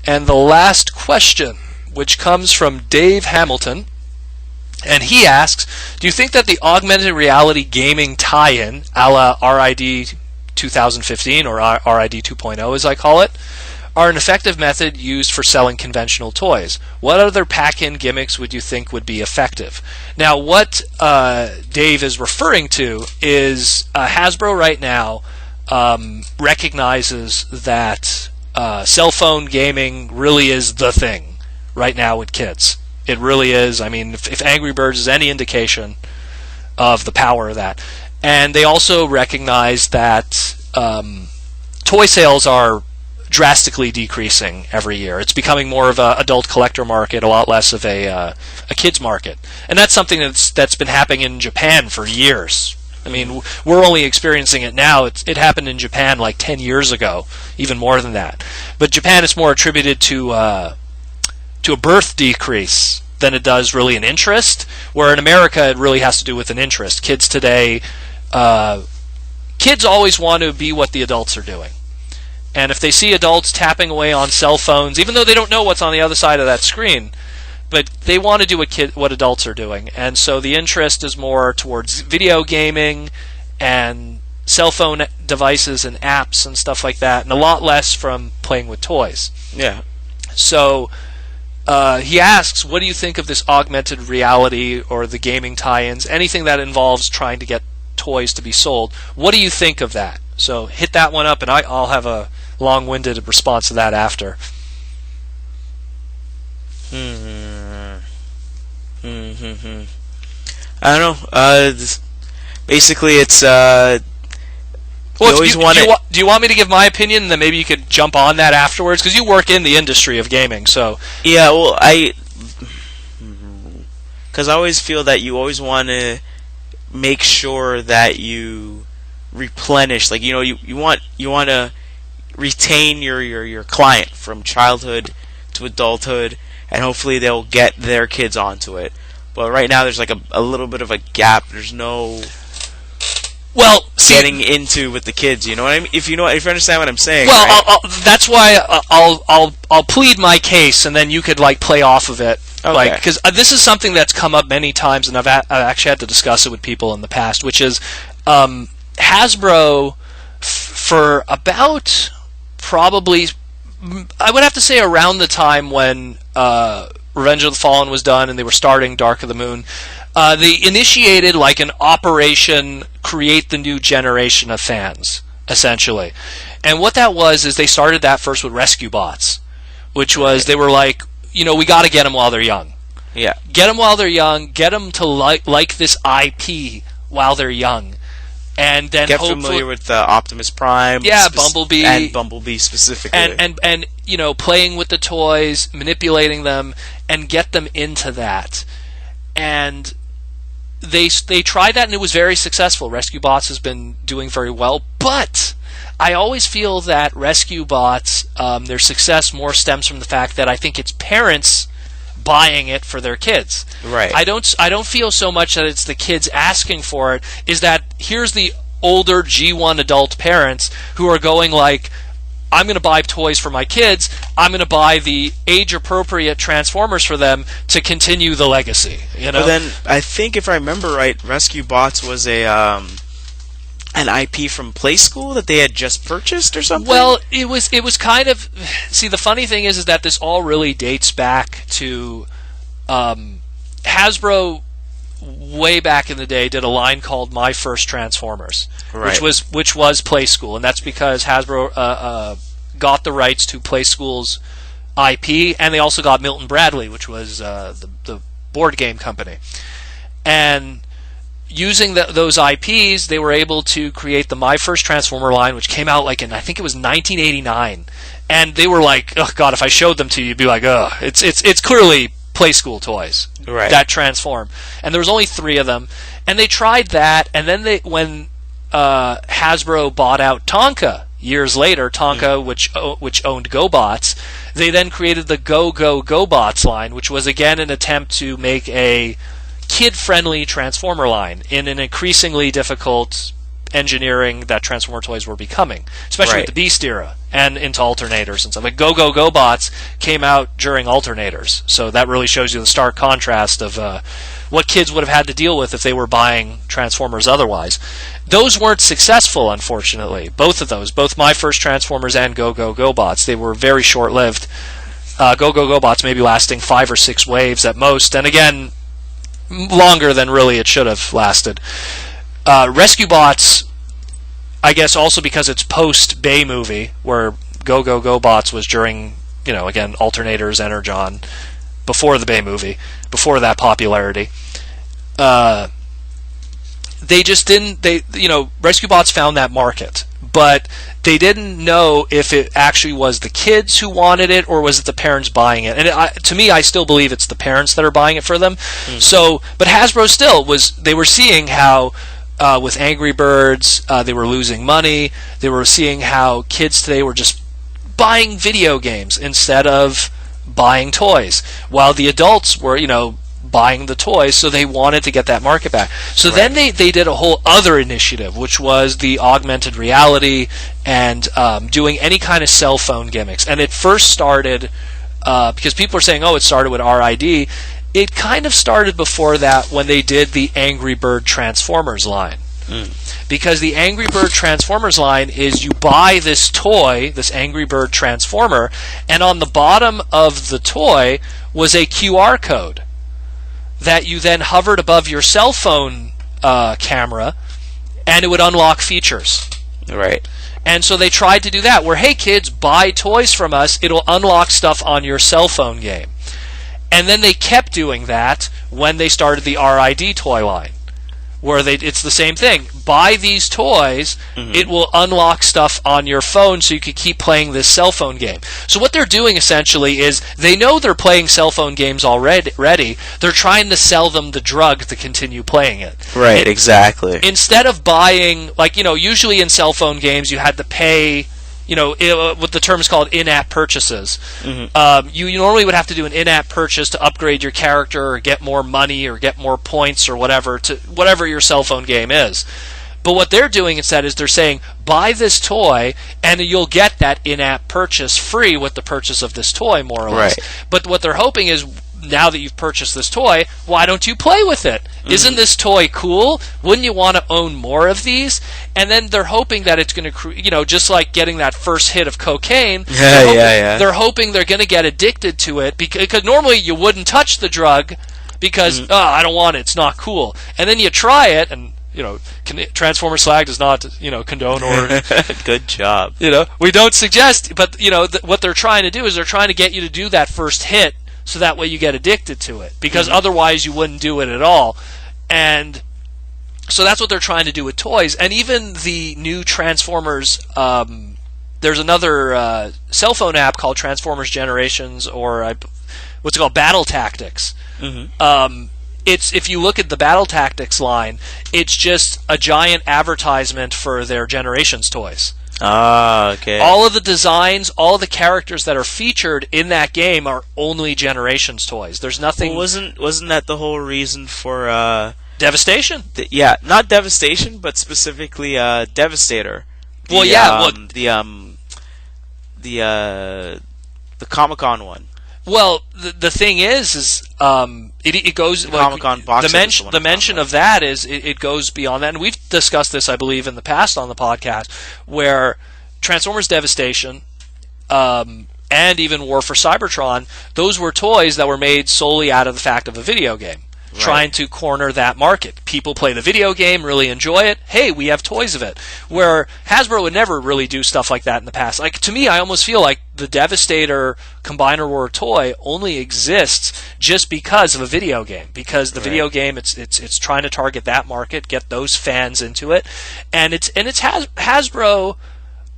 And the last question, which comes from Dave Hamilton, and he asks, do you think that the augmented reality gaming tie-in, a la RID 2015 or RID 2.0 as I call it, are an effective method used for selling conventional toys? What other pack-in gimmicks would you think would be effective? Now, what Dave is referring to is Hasbro right now recognizes that cell phone gaming really is the thing right now with kids. It really is. I mean, if Angry Birds is any indication of the power of that. And they also recognize that toy sales are drastically decreasing every year. It's becoming more of an adult collector market, a lot less of a kids market. And that's something that's been happening in Japan for years. I mean, we're only experiencing it now. It happened in Japan like 10 years ago, even more than that. But Japan is more attributed to a birth decrease than it does really an interest, where in America it really has to do with an interest. Kids today, kids always want to be what the adults are doing. And if they see adults tapping away on cell phones, even though they don't know what's on the other side of that screen, but they want to do what adults are doing. And so the interest is more towards video gaming and cell phone devices and apps and stuff like that, and a lot less from playing with toys. Yeah. So he asks, what do you think of this augmented reality or the gaming tie-ins, anything that involves trying to get toys to be sold? What do you think of that? So hit that one up, and I'll have a long-winded response to that after. I don't know. Basically, it's well, do you want me to give my opinion, and then maybe you could jump on that afterwards? Because you work in the industry of gaming, so... Yeah, well, because I always feel that you always want to make sure that you replenish. Like, you want to retain your client from childhood to adulthood, and hopefully they'll get their kids onto it. But right now, there's like a little bit of a gap. There's no... Well, getting into with the kids, you know what I mean? If you understand what I'm saying. Well, right? that's why I'll plead my case, and then you could like play off of it, okay. Because this is something that's come up many times, and I've actually had to discuss it with people in the past, which is Hasbro for about probably, I would have to say around the time when Revenge of the Fallen was done and they were starting Dark of the Moon. They initiated like an operation, create the new generation of fans, essentially. And what that was is they started that first with rescue bots, which was they were like, we got to get them while they're young. Yeah. Get them while they're young. Get them to like this IP while they're young. And then get familiar with Optimus Prime. Yeah, Bumblebee. And Bumblebee specifically. And playing with the toys, manipulating them, and get them into that. And they tried that, and it was very successful. Rescue Bots has been doing very well, but I always feel that Rescue Bots, their success more stems from the fact that I think it's parents buying it for their kids. Right. I don't feel so much that it's the kids asking for it. Is that here's the older G1 adult parents who are going like, I'm going to buy toys for my kids. I'm going to buy the age-appropriate Transformers for them to continue the legacy. But then I think if I remember right, Rescue Bots was an IP from Play School that they had just purchased or something. Well, it was kind of. See, the funny thing is that this all really dates back to Hasbro. Way back in the day, did a line called My First Transformers, right. which was Play School, and that's because Hasbro got the rights to Play School's IP, and they also got Milton Bradley, which was the board game company. And using those IPs, they were able to create the My First Transformer line, which came out like in, I think it was 1989, and they were like, oh god, if I showed them to you, you'd be like, oh, it's clearly Play School toys that transform, and there was only 3 of them, and they tried that, and then when Hasbro bought out Tonka years later, which owned GoBots, they then created the GoBots line, which was again an attempt to make a kid-friendly Transformer line in an increasingly difficult engineering that Transformer toys were becoming, especially Right. with the Beast era and into alternators and stuff. Like Go Bots came out during alternators, so that really shows you the stark contrast of what kids would have had to deal with if they were buying Transformers otherwise. Those weren't successful, unfortunately. Both of those, both my first Transformers and Go Bots, they were very short-lived. Go Bots maybe lasting 5 or 6 waves at most, and again, longer than really it should have lasted. Rescue Bots, I guess also because it's post-Bay movie, where Go Bots was during, again, alternators, Energon, before the Bay movie, before that popularity. They just didn't, Rescue Bots found that market, but they didn't know if it actually was the kids who wanted it or was it the parents buying it. And to me, I still believe it's the parents that are buying it for them. So, but Hasbro still they were seeing how with Angry Birds, they were losing money. They were seeing how kids today were just buying video games instead of buying toys, while the adults were, buying the toys, so they wanted to get that market back. So then they did a whole other initiative, which was the augmented reality and doing any kind of cell phone gimmicks. And it first started, because people are saying, it started with RID. It kind of started before that when they did the Angry Bird Transformers line. Because the Angry Bird Transformers line is you buy this toy, this Angry Bird Transformer, and on the bottom of the toy was a QR code that you then hovered above your cell phone camera, and it would unlock features. Right. And so they tried to do that, where, hey kids, buy toys from us, it'll unlock stuff on your cell phone game. And then they kept doing that when they started the RID toy line, where it's the same thing. Buy these toys, it will unlock stuff on your phone so you can keep playing this cell phone game. So what they're doing essentially is they know they're playing cell phone games already. They're trying to sell them the drug to continue playing it. Right, exactly. Instead of buying, usually in cell phone games you had to pay, what the term is called in-app purchases. You normally would have to do an in-app purchase to upgrade your character or get more money or get more points or whatever your cell phone game is. But what they're doing instead is they're saying, buy this toy and you'll get that in-app purchase free with the purchase of this toy, more or less. Right. But what they're hoping is, now that you've purchased this toy, why don't you play with it? Isn't this toy cool? Wouldn't you want to own more of these? And then they're hoping that it's going to, just like getting that first hit of cocaine, they're hoping they're going to get addicted to it, because normally you wouldn't touch the drug because, I don't want it, it's not cool. And then you try it, and Transformer Slag does not, condone or... Good job. We don't suggest, but, what they're trying to do is they're trying to get you to do that first hit, so that way you get addicted to it, because otherwise you wouldn't do it at all. And so that's what they're trying to do with toys. And even the new Transformers, there's another cell phone app called Transformers Generations, or what's it called, Battle Tactics. If you look at the Battle Tactics line, it's just a giant advertisement for their Generations toys. Ah, okay. All of the designs, all the characters that are featured in that game are only Generations toys. There's nothing... Well, wasn't that the whole reason for... Devastation? Not Devastation, but specifically Devastator. The Comic-Con one. Well, the thing is it goes... Comic-Con box the mention of that is it goes beyond that, and we've discussed this, I believe, in the past on the podcast, where Transformers Devastation and even War for Cybertron, those were toys that were made solely out of the fact of a video game. Right. Trying to corner that market. People play the video game, really enjoy it. Hey, we have toys of it. Where Hasbro would never really do stuff like that in the past. To me, I almost feel like the Devastator Combiner War toy only exists just because of a video game. Because the video game, it's trying to target that market, get those fans into it, and Hasbro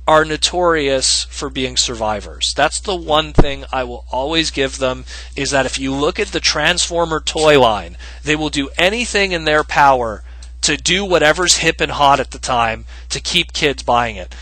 are notorious for being survivors. That's the one thing I will always give them, is that if you look at the Transformer toy line, they will do anything in their power to do whatever's hip and hot at the time to keep kids buying it.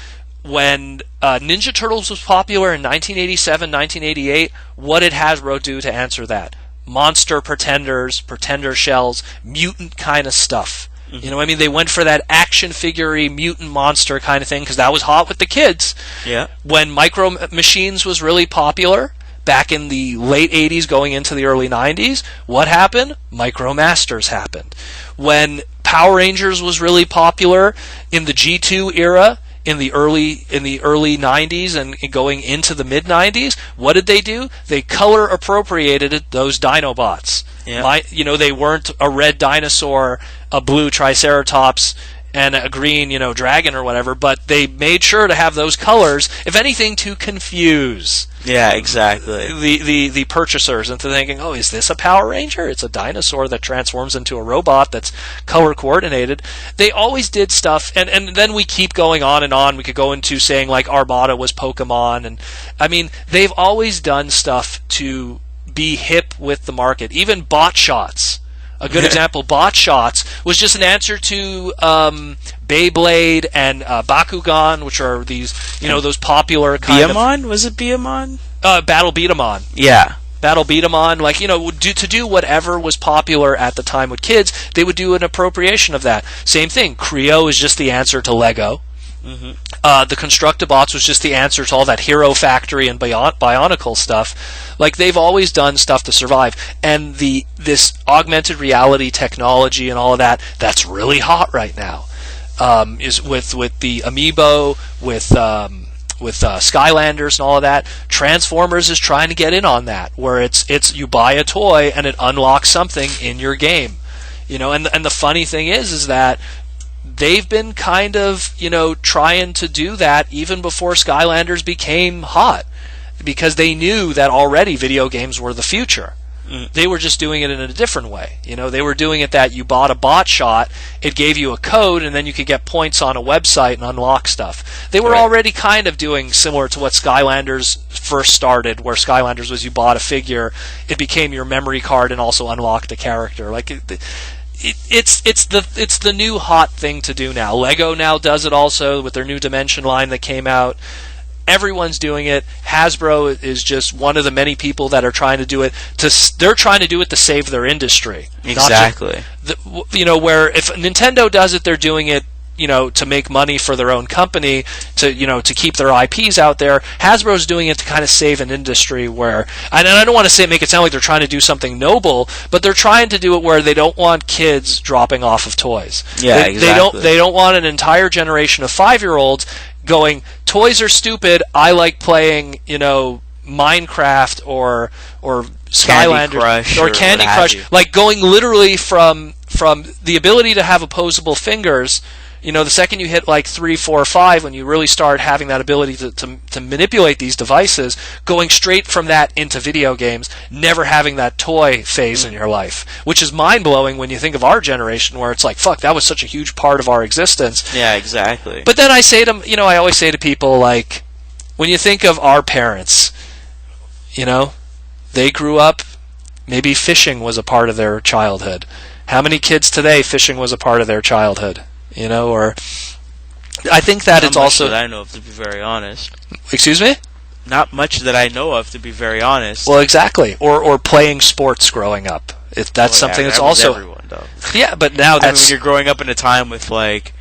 When Ninja Turtles was popular in 1987, 1988, what did Hasbro do to answer that? Monster pretenders, pretender shells, mutant kind of stuff. You know, I mean, they went for that action figure-y mutant monster kind of thing because that was hot with the kids. Yeah. When Micro Machines was really popular back in the late 80s going into the early 90s, what happened? Micro Masters happened. When Power Rangers was really popular in the G2 era, in the early 90s and going into the mid 90s, what did they do? They color appropriated those Dinobots. Yeah. They weren't a red dinosaur, a blue Triceratops, and a green, dragon or whatever, but they made sure to have those colors, if anything, to confuse. Yeah, exactly. The purchasers into thinking, oh, is this a Power Ranger? It's a dinosaur that transforms into a robot that's color coordinated. They always did stuff, and then we keep going on and on. We could go into saying like Armada was Pokemon, and I mean they've always done stuff to be hip with the market. Even bot shots. A good example, bot shots was just an answer to Beyblade and Bakugan, which are these, those popular kind Beamon? Was it Beamon? Battle Beat 'em On. Yeah. Battle Beat 'em On, to do whatever was popular at the time with kids, they would do an appropriation of that. Same thing, Creo is just the answer to Lego. Mm-hmm. The Constructabots was just the answer to all that Hero Factory and Bionicle stuff. Like, they've always done stuff to survive. And this augmented reality technology and all of that, that's really hot right now. Is with the Amiibo, with Skylanders and all of that. Transformers is trying to get in on that, where it's you buy a toy and it unlocks something in your game. And the funny thing is that they've been kind of, trying to do that even before Skylanders became hot, because they knew that already video games were the future. They were just doing it in a different way. They were doing it that you bought a bot shot, it gave you a code, and then you could get points on a website and unlock stuff. They were already kind of doing similar to what Skylanders first started, where Skylanders was you bought a figure, it became your memory card and also unlocked a character. Like, it's the new hot thing to do now. Lego now does it also with their new Dimension line that came out. Everyone's doing it. Hasbro is just one of the many people that are trying to do it. They're trying to do it to save their industry. Exactly. Where if Nintendo does it, they're doing it, to make money for their own company, to keep their IPs out there. Hasbro's doing it to kind of save an industry where, and I don't want to make it sound like they're trying to do something noble, but they're trying to do it where they don't want kids dropping off of toys. Yeah, exactly. They don't want an entire generation of 5-year-olds going, toys are stupid, I like playing, Minecraft or Skylanders or Candy Crush, like going literally from the ability to have opposable fingers. The second you hit like 3, 4, 5, when you really start having that ability to manipulate these devices, going straight from that into video games, never having that toy phase in your life, which is mind-blowing when you think of our generation, where it's like, fuck, that was such a huge part of our existence. Yeah, exactly. But then I say to, I always say to people, like, when you think of our parents, they grew up, maybe fishing was a part of their childhood. How many kids today fishing was a part of their childhood? Or I think that it's also... Not much that I know of, to be very honest. Excuse me? Not much that I know of, to be very honest. Well, exactly. Or playing sports growing up. That's something that's that also... Was everyone, though. Yeah, but now that's... when you're growing up in a time with, like,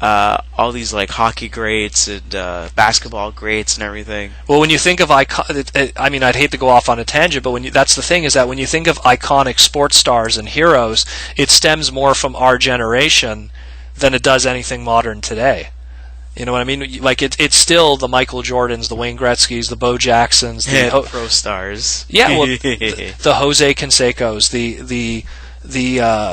all these, like, hockey greats and basketball greats and everything. Well, when you think of I'd hate to go off on a tangent, but that's the thing, is that when you think of iconic sports stars and heroes, it stems more from our generation than it does anything modern today. You know what I mean? Like, it's still the Michael Jordans, the Wayne Gretzkys, the Bo Jacksons, the pro stars. Yeah, well, the Jose Cansecos, the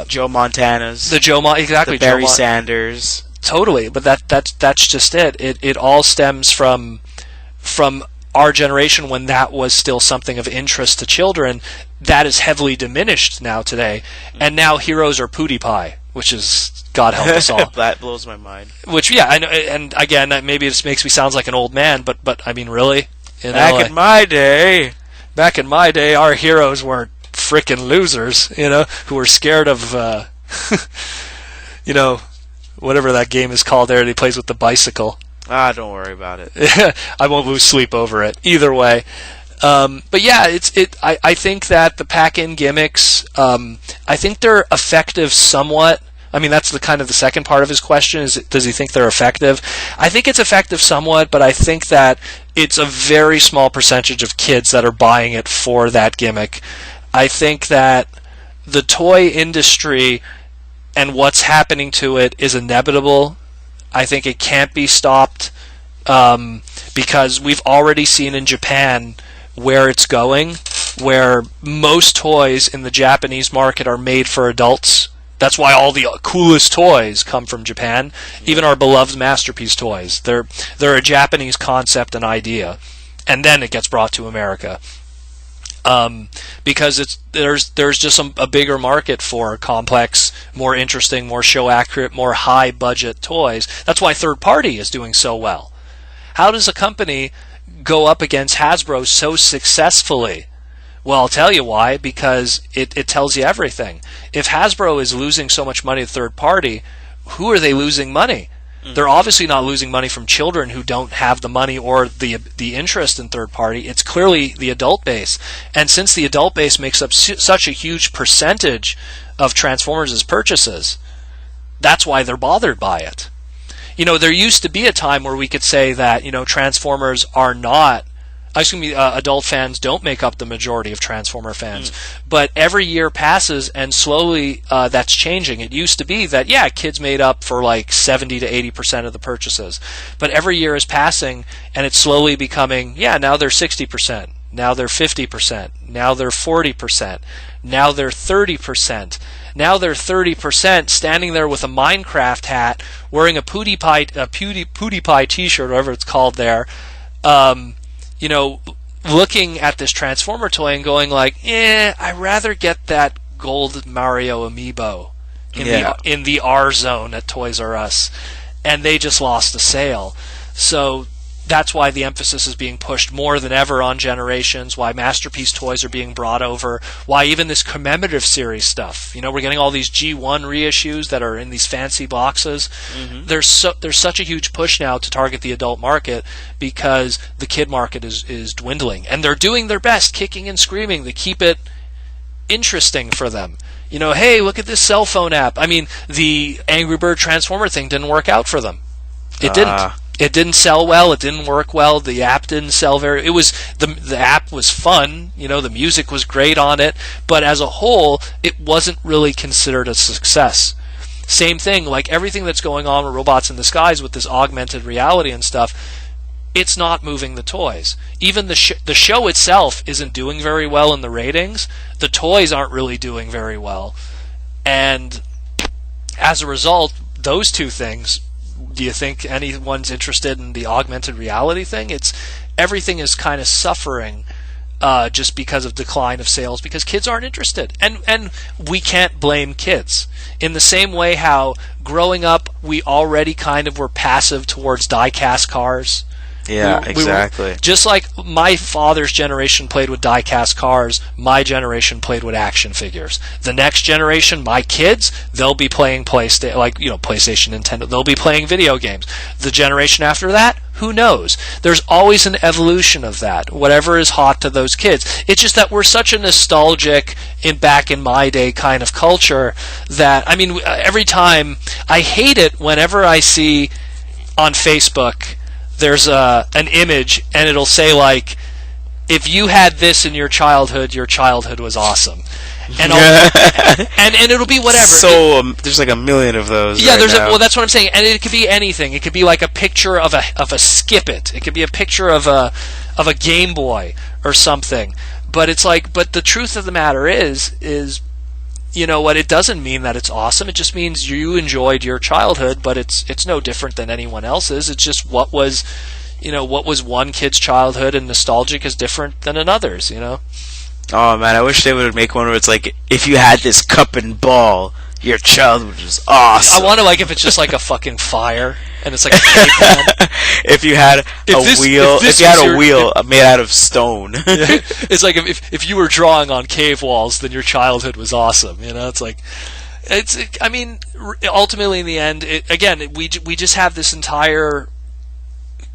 Joe Montanas, exactly, the Barry Sanders. Totally, but that's just it. It all stems from our generation, when that was still something of interest to children. That is heavily diminished now today, and now heroes are PewDiePie, which is, God help us all. That blows my mind. Which, yeah, I know, and again, maybe this makes me sound like an old man, but I mean, really? Back in my day, our heroes weren't frickin' losers, who were scared of, whatever that game is called there that he plays with the bicycle. Don't worry about it. I won't lose sleep over it. Either way. But yeah, I think that the pack-in gimmicks, I think they're effective somewhat. I mean, that's the kind of the second part of his question is, does he think they're effective? I think it's effective somewhat, but I think that it's a very small percentage of kids that are buying it for that gimmick. I think that the toy industry and what's happening to it is inevitable. I think it can't be stopped because we've already seen in Japan where it's going, where most toys in the Japanese market are made for adults. That's why all the coolest toys come from Japan. Even our beloved Masterpiece toys. They're a Japanese concept and idea. And then it gets brought to America. Because there's just a bigger market for complex, more interesting, more show accurate, more high budget toys. That's why third party is doing so well. How does a company go up against Hasbro so successfully? Well, I'll tell you why, because it tells you everything. If Hasbro is losing so much money to third party, who are they losing money? They're obviously not losing money from children who don't have the money or the interest in third party. It's clearly the adult base. And since the adult base makes up such a huge percentage of Transformers' purchases, that's why they're bothered by it. You know, there used to be a time where we could say that, you know, Transformers are not, adult fans don't make up the majority of Transformer fans. But every year passes and slowly that's changing. It used to be that, yeah, kids made up for like 70 to 80% of the purchases. But every year is passing and it's slowly becoming, yeah, now they're 60%. Now they're 50%. Now they're 40%. Now they're 30%. Now they're 30% standing there with a Minecraft hat, wearing a PewDiePie t-shirt, whatever it's called there, you know, looking at this Transformer toy and going like, I'd rather get that gold Mario amiibo in the R zone at Toys R Us. And they just lost a sale. So that's why the emphasis is being pushed more than ever on Generations, why Masterpiece toys are being brought over, why even this commemorative series stuff. You know, we're getting all these G1 reissues that are in these fancy boxes. There's such a huge push now to target the adult market because the kid market is dwindling. And they're doing their best, kicking and screaming, to keep it interesting for them. You know, hey, look at this cell phone app. I mean, the Angry Bird Transformer thing didn't work out for them. It didn't. It didn't sell well. It didn't work well. The app didn't sell very. It was the app was fun. You know, the music was great on it, but as a whole, it wasn't really considered a success. Same thing, like everything that's going on with Robots in Disguise with this augmented reality and stuff. It's not moving the toys. Even the show itself isn't doing very well in the ratings. The toys aren't really doing very well, and as a result, those two things. Do you think anyone's interested in the augmented reality thing? Everything is kind of suffering just because of decline of sales because kids aren't interested. And we can't blame kids. In the same way how growing up we already kind of were passive towards die-cast cars. Yeah, exactly. Just like my father's generation played with die-cast cars, my generation played with action figures. The next generation, my kids, they'll be playing PlayStation, Nintendo. They'll be playing video games. The generation after that, who knows? There's always an evolution of that. Whatever is hot to those kids. It's just that we're such a nostalgic, back in my day kind of culture that, I mean, every time I hate it whenever I see on Facebook there's an image and it'll say like, if you had this in your childhood was awesome, and and it'll be whatever. So there's like a million of those. Yeah, right now. Well, that's what I'm saying, and it could be anything. It could be like a picture of a Skip It. It could be a picture of a Game Boy or something. But it's like, but the truth of the matter is. You know what? It doesn't mean that it's awesome. It just means you enjoyed your childhood, but it's no different than anyone else's. It's just what was one kid's childhood, and nostalgic is different than another's. You know. Oh man, I wish they would make one where it's like, if you had this cup and ball, your childhood was awesome. I wonder, like, if it's just like a fucking fire and it's like a cake pan. If you had a wheel made out of stone. Yeah, it's like if you were drawing on cave walls, then your childhood was awesome. You know, it's like, I mean, ultimately in the end, we just have this entire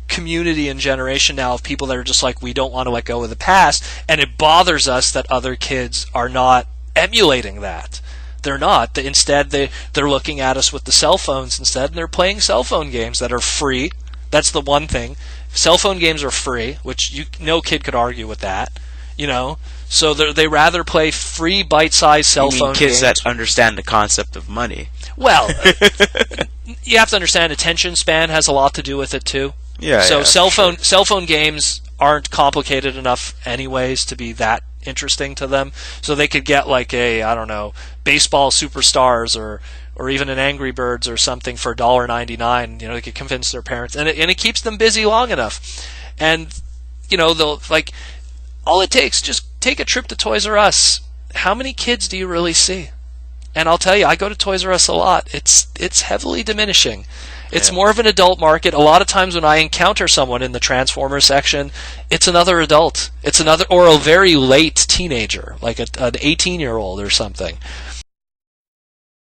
community and generation now of people that are just like, we don't want to let go of the past, and it bothers us that other kids are not emulating that. They're not. Instead, they're looking at us with the cell phones instead, and they're playing cell phone games that are free. That's the one thing. Cell phone games are free, which no kid could argue with that. So they rather play free bite-sized cell phone games. Kids that understand the concept of money. Well, you have to understand attention span has a lot to do with it too. Yeah. So yeah, cell phone games aren't complicated enough anyways to be that interesting to them. So they could get like Baseball Superstars or even an Angry Birds or something for $1.99. They could convince their parents, and it keeps them busy long enough. And they'll all it takes, just take a trip to Toys R Us. How many kids do you really see? And I'll tell you, I go to Toys R Us a lot. It's heavily diminishing. It's more of an adult market. A lot of times when I encounter someone in the Transformers section, it's another adult. Or a very late teenager, like an 18-year-old or something.